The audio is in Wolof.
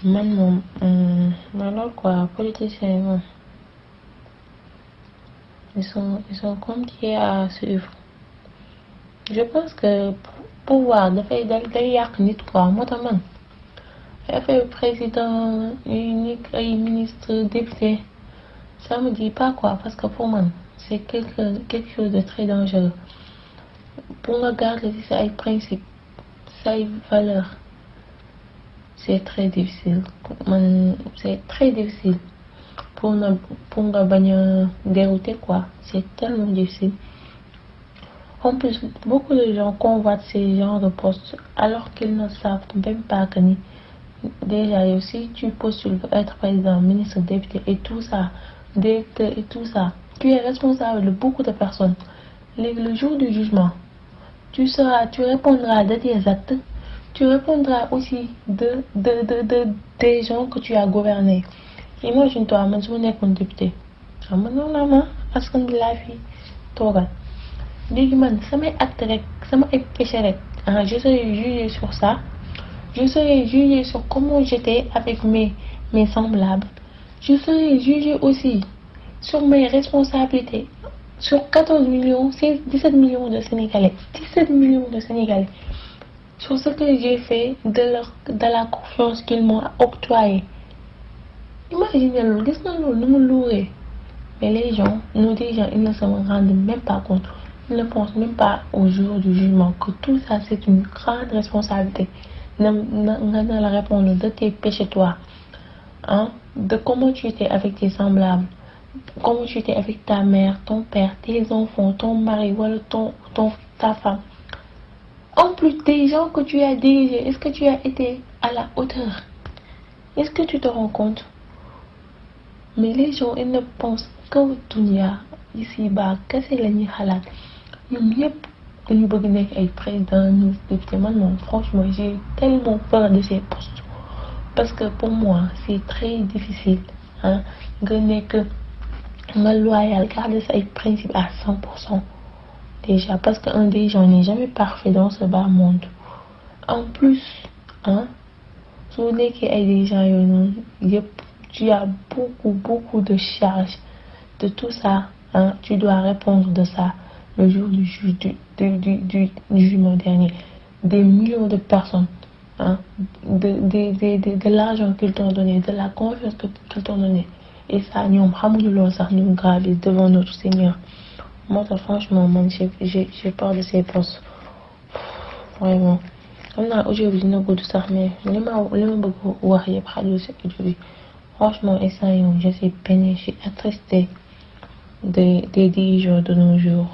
man moom loolu quoi politiciens yi moom ils sont compliqués à suivre. Je pense que pouvoir day yàq nit quoi moo tax man affaire président ay ministre député ça me dit pas quoi parce que pour man c'est quelque chose de très dangereux pour nga garder ci sa ay principes sa ay valeurs c'est très difficile c'est très difficile pour nga bañ a dérouter quoi c'est tellement difficile. En plus, beaucoup de gens convoitent ces genres de postes alors qu'ils ne savent même pas que déjà si tu postules pour être président, ministre, député et tout ça, directeur et tout ça, tu es responsable de beaucoup de personnes. Le jour du jugement, tu répondras de tes actes, tu répondras aussi des gens que tu as gouvernés. Imagine-toi, man su ma nekkoon député xam nga noonu la ma askan bi laa fi toogal léegi man samay acte rek sama ay péché rek je serai jugé sur ça, je serai jugé sur comment j'étais avec mes semblables, je serai jugé aussi sur mes responsabilités sur 14 millions, c'est 17 millions de Sénégalais, 17 millions de Sénégalais sur ce que j'ai fait de la confiance qu'ils m'ont octroyée. Imaginez loolu gis nga loolu nu mu louré mais les gens ils ne se rendent même pas compte, ils ne pensent même pas au jour du jugement que tout ça c'est une grande responsabilité. Nga na la répondre de tes péchés toi, de comment tu étais avec tes semblables, comment tu étais avec ta mère, ton père, tes enfants, ton mari wala ta femme. En plus des gens que tu as dirigés, est-ce que tu as été à la hauteur? Est-ce que tu te rends compte? Mais les gens ils ne pensent que dunya ici-bas kese la ñuy xalaat ñoom ñëpp dañu bëgg nekk ay président ministre député. Man moom franchement j'ai tellement peur de ces postes parce que pour moi c'est très difficile nga loyal garder say principes à 100% déjà parce que un des gens n'est jamais parfait dans ce bas monde. En plus soo nekkee ay des gens yooyu noonu yëpp tu as beaucoup de charges de tout ça, tu dois répondre de ça le jour du jugement dernier. Des millions de personnes, de l'argent qu'ils t'ont donné, de la confiance qu'ils t'ont donné. Et ça, ñoom xamuñu loolu sax ñu grave devant notre Seigneur. Moi, franchement, j'ai peur de ces postes. Vraiment. Xam naa aujourd'hui dina gudd sax mais li ma bëgg wax yëpp xajul ci audio bi. Franchement, je suis peinée, je suis attristée des dirigeants de nos jours.